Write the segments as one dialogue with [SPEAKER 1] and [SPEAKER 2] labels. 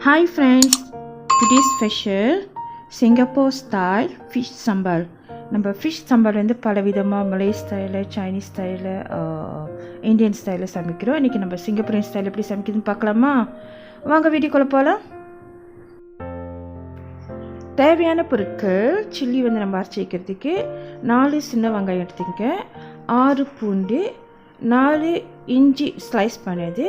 [SPEAKER 1] Hi friends, today's special Singapore style fish sambal. நம்ம fish Sambhal வந்து பல விதமாக மலை ஸ்டைலு, சைனீஸ் ஸ்டைலு, இந்தியன் ஸ்டைலில் சமைக்கிறோம். இன்றைக்கி நம்ம சிங்கப்பூரியன் ஸ்டைல் எப்படி சமைக்கிறதுன்னு பார்க்கலாமா? வாங்க வீடியோக்குள்ளே போகலாம். தேவையான பொருட்கள்: சில்லி வந்து நம்ம அரைச்சி வைக்கிறதுக்கு 4 சின்ன வெங்காயம் எடுத்துங்க, 6 பூண்டு, 4 இஞ்சி ஸ்லைஸ் பண்ணது,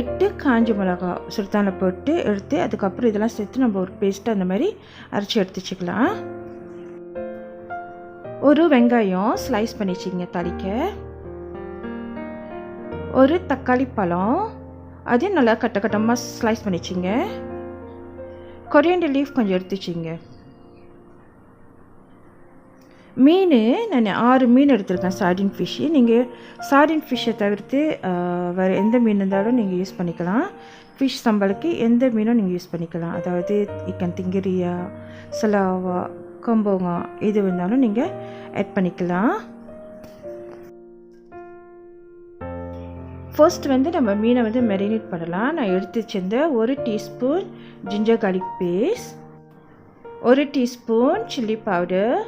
[SPEAKER 1] 8 காஞ்ச மிளகா சுடுத்தானில் போட்டு எடுத்து அதுக்கப்புறம் இதெல்லாம் சேர்த்து நம்ம ஒரு பேஸ்ட்டு அந்த மாதிரி அரைச்சி எடுத்து வச்சுக்கலாம். ஒரு வெங்காயம் ஸ்லைஸ் பண்ணி வச்சுங்க தாளிக்க, ஒரு தக்காளி பழம் அதையும் நல்லா கட்டமாக ஸ்லைஸ் பண்ணி வச்சுங்க, கொரியாண்டர் லீஃப் கொஞ்சம் எடுத்து வச்சுங்க. மீன் நான் 6 மீன் எடுத்துருக்கேன். சார்டின் ஃபிஷ்ஷு. நீங்கள் சார்டின் ஃபிஷ்ஷை தவிர்த்து வேறு எந்த மீன் இருந்தாலும் நீங்கள் யூஸ் பண்ணிக்கலாம். ஃபிஷ் சம்பளுக்கு எந்த மீனும் நீங்கள் யூஸ் பண்ணிக்கலாம். அதாவது இக்கன் திங்கிரியா, சலாவா, கொம்போங்கா எது வேணாலும் நீங்கள் ஆட் பண்ணிக்கலாம். ஃபர்ஸ்ட் வந்து நம்ம மீனை வந்து மேரினேட் பண்ணலாம். நான் எடுத்து வச்சிருந்த 1 teaspoon ginger garlic paste, 1 teaspoon chilli powder,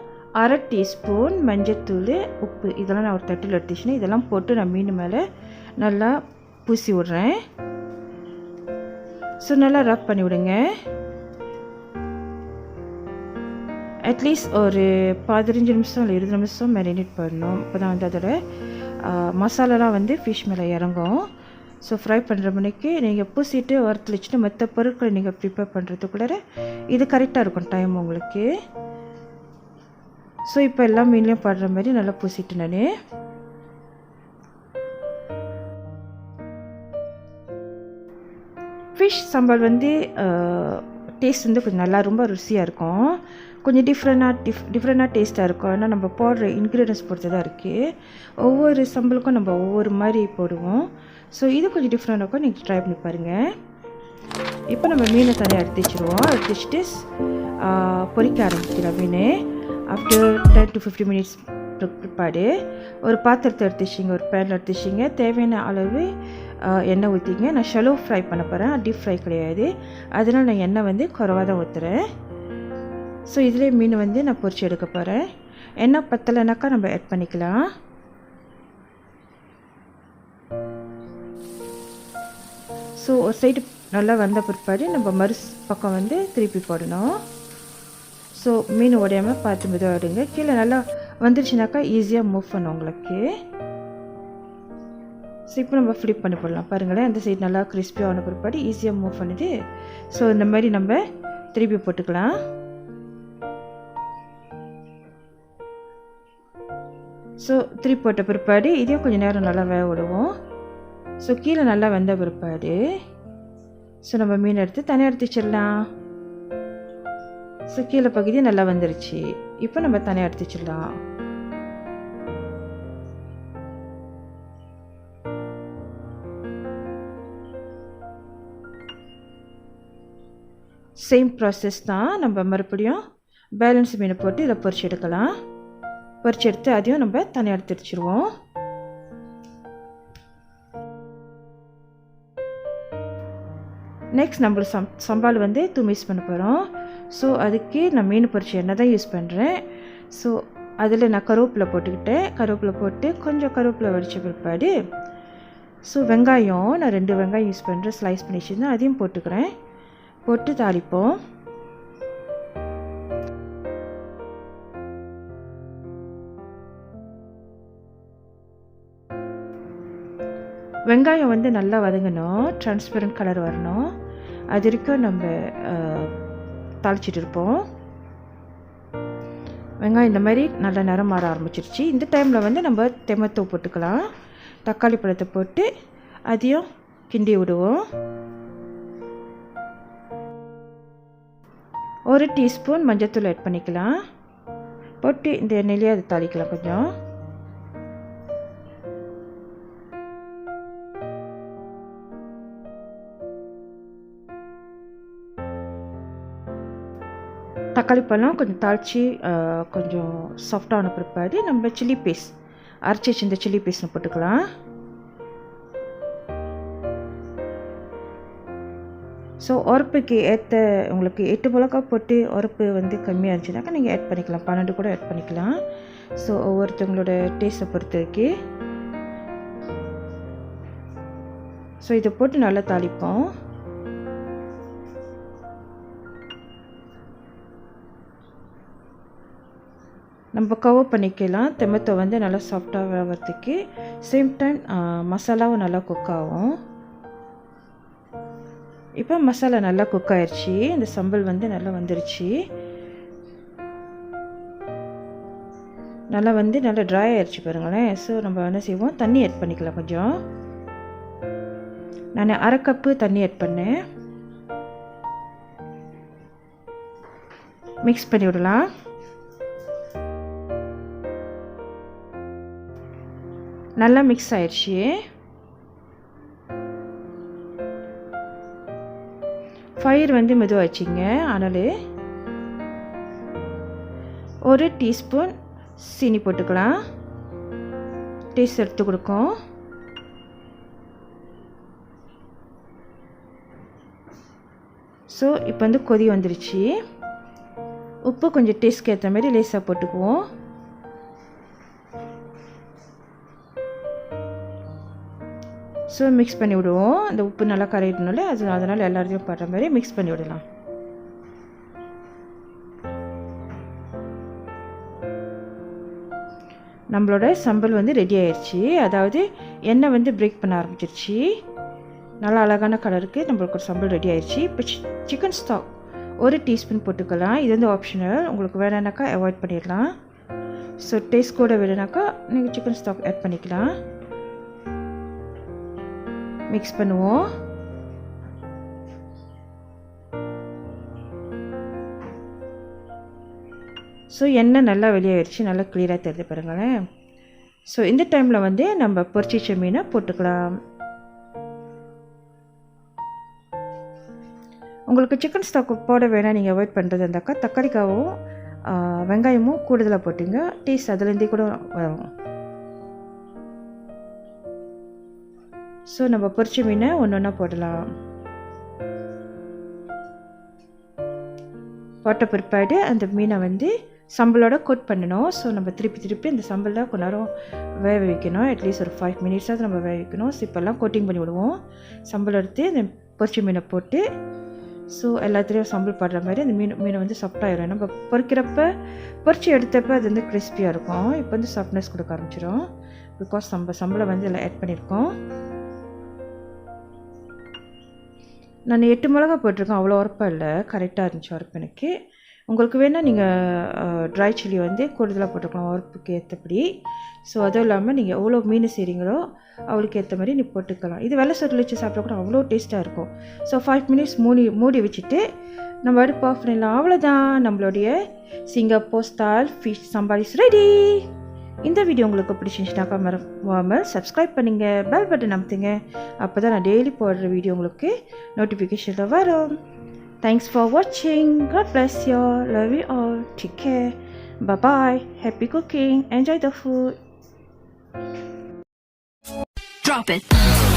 [SPEAKER 1] 1/2 teaspoon மஞ்சத்தூள், உப்பு, இதெல்லாம் நான் ஒரு தட்டில் எடுத்துச்சுன்னா இதெல்லாம் போட்டு நான் மீன் மேலே நல்லா பூசி விட்றேன். ஸோ நல்லா ரப் பண்ணி விடுங்க. அட்லீஸ்ட் ஒரு 15 நிமிஷம் இல்லை 20 நிமிஷம் மேரினேட் பண்ணணும். இப்போ தான் வந்து அதோட மசாலாலாம் வந்து ஃபிஷ் மேலே இறங்கும். ஸோ ஃப்ரை பண்ணுற மணிக்கு நீங்கள் பூசிட்டு வறுத்து வச்சுட்டு மற்ற பொருட்களை நீங்கள் ப்ரிப்பேர் பண்ணுறதுக்குள்ளே இது கரெக்டாக இருக்கும் டைம் உங்களுக்கு. ஸோ இப்போ எல்லா மீன்லேயும் படுற மாதிரி நல்லா பூசிட்டு நான் ஃபிஷ் சம்பால் வந்து டேஸ்ட் வந்து கொஞ்சம் நல்லா ரொம்ப ருசியாக இருக்கும். கொஞ்சம் டிஃப்ரெண்ட்டாக டேஸ்ட்டாக இருக்கும். ஏன்னா நம்ம போடுற இன்க்ரீடியன்ஸ் பொறுத்து தான் இருக்குது. ஒவ்வொரு சம்பளுக்கும் நம்ம ஒவ்வொரு மாதிரி போடுவோம். ஸோ இது கொஞ்சம் டிஃப்ரெண்டாக இருக்கும். நீங்கள் ட்ரை பண்ணி பாருங்கள். இப்போ நம்ம மீனை தனியாக எடுத்து வச்சுருவோம். எடுத்து வச்சுட்டு பொரிக்க ஆரம்பிக்கிறோம். மீன் ஆஃப்டர் 10 to 15 மினிட்ஸ் பிற்பாடு ஒரு பாத்திரத்தை எடுத்துச்சிங்க, ஒரு பேனில் எடுத்துச்சிங்க, தேவையான அளவு எண்ணெய் ஊற்றிங்க. நான் ஷலோ ஃப்ரை பண்ண போகிறேன், டீப் ஃப்ரை கிடையாது. அதனால் நான் எண்ணெய் வந்து குறைவாக தான் ஊற்றுறேன். ஸோ இதிலே மீன் வந்து நான் பொரிச்சு எடுக்க போகிறேன். எண்ணெய் பத்தலைனாக்கா நம்ம ஆட் பண்ணிக்கலாம். ஸோ ஒரு சைடு நல்லா வந்த பிற்பாடு நம்ம மறு பக்கம் வந்து திருப்பி போடணும். ஸோ மீன் உடையாமல் பார்த்து மெதுவாக எடுங்க. கீழே நல்லா வந்துருச்சுனாக்கா ஈஸியாக மூவ் பண்ணும் உங்களுக்கு. ஸோ இப்போ நம்ம ஃப்ளிப் பண்ணி போடலாம். பாருங்களேன், அந்த சைடு நல்லா கிறிஸ்பியாக ஆன பிற்பாடு ஈஸியாக மூவ் பண்ணுது. ஸோ இந்த மாதிரி நம்ம திருப்பி போட்டுக்கலாம். ஸோ திருப்பி போட்ட பிற்பாடு இதையும் கொஞ்சம் நேரம் நல்லா வேக விடுவோம். ஸோ கீழே நல்லா வெந்த பிற்பாடு ஸோ நம்ம மீன் எடுத்து தனியாக எடுத்து வச்சிடலாம். ஸோ கீழே பகுதி நல்லா வந்துருச்சு. இப்போ நம்ம தனியாக எடுத்து வச்சிடலாம். சேம் ப்ராசஸ் தான். நம்ம மறுபடியும் பேலன்ஸ் மீனை போட்டு இதை பொரிச்சு எடுக்கலாம். பொரிச்சு எடுத்து அதையும் நம்ம தனியாக எடுத்து வச்சுருவோம். நெக்ஸ்ட் நம்மளுக்கு சம்பால் வந்து மிக்ஸ் பண்ண போகிறோம். ஸோ அதுக்கு நான் மீன் பொரிச்ச எண்ணெய் தான் யூஸ் பண்ணுறேன். ஸோ அதில் நான் கருவேப்பிலை போட்டுக்கிட்டேன். கருவேப்பிலை போட்டு கொஞ்சம் கருவேப்பிலை வடித்த பிற்பாடு ஸோ வெங்காயம் நான் 2 வெங்காயம் யூஸ் பண்ணுறேன், ஸ்லைஸ் பண்ணி வச்சுருந்தேன், அதையும் போட்டுக்கிறேன். போட்டு தாளிப்போம். வெங்காயம் வந்து நல்லா வதங்கணும், டிரான்ஸ்பரண்ட் கலர் வரணும். அது வரைக்கும் நம்ம தாளிச்சிட்டு இருப்போம். வெங்காயம் இந்த மாதிரி நல்ல நிறம் மாற ஆரம்பிச்சிருச்சு. இந்த டைமில் வந்து நம்ம டொமேட்டோ போட்டுக்கலாம். தக்காளி பழத்தை போட்டு அதையும் கிண்டி விடுவோம். 1 டீஸ்பூன் மஞ்சத்தூள் ஆட் பண்ணிக்கலாம். போட்டு இந்த எண்ணெயிலே அதை தாளிக்கலாம். கொஞ்சம் தக்காளி பழம் கொஞ்சம் தாளித்து கொஞ்சம் சாஃப்டான பிற்பாடு நம்ம சில்லி பேஸ்ட் அரைச்சி வச்சு இந்த சில்லி பேஸ்ட் போட்டுக்கலாம். ஸோ உரப்புக்கு ஏற்ற உங்களுக்கு 8 மிளகா போட்டு உரப்பு வந்து கம்மியாக இருந்துச்சுனாக்கா நீங்கள் ஆட் பண்ணிக்கலாம், 12 கூட ஆட் பண்ணிக்கலாம். ஸோ ஒவ்வொருத்தவங்களோட டேஸ்ட்டை பொறுத்தவரைக்கு. ஸோ இதை போட்டு நல்லா தாளிப்போம். நம்ம கவர் பண்ணிக்கலாம். டொமேட்டோ வந்து நல்லா சாஃப்டாக வர்றதுக்கு. சேம் டைம் மசாலாவும் நல்லா குக் ஆகும். இப்போ மசாலா நல்லா குக் ஆயிடுச்சு. இந்த சம்பல் வந்து நல்லா வந்துருச்சு. நல்லா ட்ரை ஆயிடுச்சு பாருங்களேன். ஸோ நம்ம என்ன செய்வோம், தண்ணி ஆட் பண்ணிக்கலாம் கொஞ்சம். நான் 1/2 கப்பு தண்ணி ஆட் பண்ணேன். மிக்ஸ் பண்ணி விடலாம். நல்லா மிக்ஸ் ஆயிடுச்சு. ஃபயர் வந்து மெதுவாக வச்சிங்க. ஆனால் 1 டீஸ்பூன் சீனி போட்டுக்கலாம். டேஸ்ட் எடுத்து கொடுக்கும். ஸோ இப்போ வந்து கொதி வந்துருச்சு. உப்பு கொஞ்சம் டேஸ்ட்க்கு ஏற்ற மாதிரி லேசாக போட்டுக்குவோம். ஸோ மிக்ஸ் பண்ணி விடுவோம். அந்த உப்பு நல்லா கரையிடனால அதனால் எல்லாத்தையும் படுற மாதிரி மிக்ஸ் பண்ணி விடலாம். நம்மளோட சம்பல் வந்து ரெடி ஆயிடுச்சு. அதாவது எண்ணெய் வந்து பிரேக் பண்ண ஆரம்பிச்சிருச்சு. நல்லா அழகான கலருக்கு நம்மளுக்கு ஒரு சம்பல் ரெடி ஆயிடுச்சு. இப்போ சிக்கன் ஸ்டாக் 1 டீஸ்பூன் போட்டுக்கலாம். இது வந்து ஆப்ஷனல், உங்களுக்கு வேணுனாக்கா அவாய்ட் பண்ணிடலாம். ஸோ டேஸ்ட் கூட வேணுனாக்கா நீங்கள் சிக்கன் ஸ்டாக் ஆட் பண்ணிக்கலாம். மிக்ஸ் பண்ணுவோம். ஸோ எண்ணெய் நல்லா வெளியாகிடுச்சு. நல்லா கிளியராக தெரிஞ்சு பாருங்களேன். ஸோ இந்த டைமில் வந்து நம்ம பொரிச்ச மீனை போட்டுக்கலாம். உங்களுக்கு சிக்கன் ஸ்டாக் போட வேணால் நீங்கள் அவாய்ட் பண்ணுறது இருந்தாக்கா தக்காளிக்காவும் வெங்காயமும் கூடுதலாக போட்டிங்க. டேஸ்ட் அதுலேருந்தே கூட வரும். ஸோ நம்ம பொரிச்ச மீனை ஒன்று ஒன்றா போடலாம். போட்ட பிற்பாடு அந்த மீனை வந்து சம்பளோட கோட் பண்ணணும். ஸோ நம்ம திருப்பி அந்த சம்பளில் கொஞ்ச நேரம் வேக வைக்கணும். அட்லீஸ்ட் ஒரு 5 மினிட்ஸாவது நம்ம வேக வைக்கணும். ஸோ இப்போல்லாம் கோட்டிங் பண்ணி விடுவோம். சம்பளம் எடுத்து இந்த பொரிச்ச மீனை போட்டு ஸோ எல்லாத்துலேயும் சம்பல் படுற மாதிரி அந்த மீனை வந்து சாஃப்டாகிடும். நம்ம பொரிச்சு எடுத்தப்போ அது வந்து கிறிஸ்பியாக இருக்கும். இப்போ வந்து சாஃப்ட்னஸ் கொடுக்க ஆரம்பிச்சிடும். பிகாஸ் சம்பளம் வந்து எல்லாம் ஆட் பண்ணியிருக்கோம். நான் 8 மிளகா போட்டிருக்கேன். அவ்வளோ உரப்பாக இல்லை, கரெக்டாக இருந்துச்சு உரப்பு எனக்கு. உங்களுக்கு வேணால் நீங்கள் ட்ரை சில்லி வந்து கூடுதலாக போட்டுக்கலாம் உரப்புக்கு ஏற்றபடி. ஸோ அதுவும் இல்லாமல் நீங்கள் எவ்வளோ மீன் செய்கிறீங்களோ அவளுக்கு ஏற்ற மாதிரி நீ போட்டுக்கலாம். இது வெள்ளை சோறு வச்சு சாப்பிட்டா கூட அவ்வளோ டேஸ்ட்டாக இருக்கும். ஸோ 5 மினிட்ஸ் மூடி வச்சுட்டு நம்ம அடுப்பு ஆஃப் பண்ணிடலாம். அவ்வளோதான், நம்மளுடைய Singapore style fish Sambhal is ready. இந்த வீடியோ உங்களுக்கு பிடிச்சிருந்துச்சுனாக்கா மறக்காமல் சப்ஸ்கிரைப் பண்ணுங்கள், பெல் பட்டன் அமுத்துங்க. அப்போ தான் நான் டெய்லி போடுற வீடியோ உங்களுக்கு நோட்டிஃபிகேஷனில் வரும். Thanks for watching. God bless you. Love you all. Take care. Bye-bye. Happy cooking. Enjoy the food.
[SPEAKER 2] Drop it.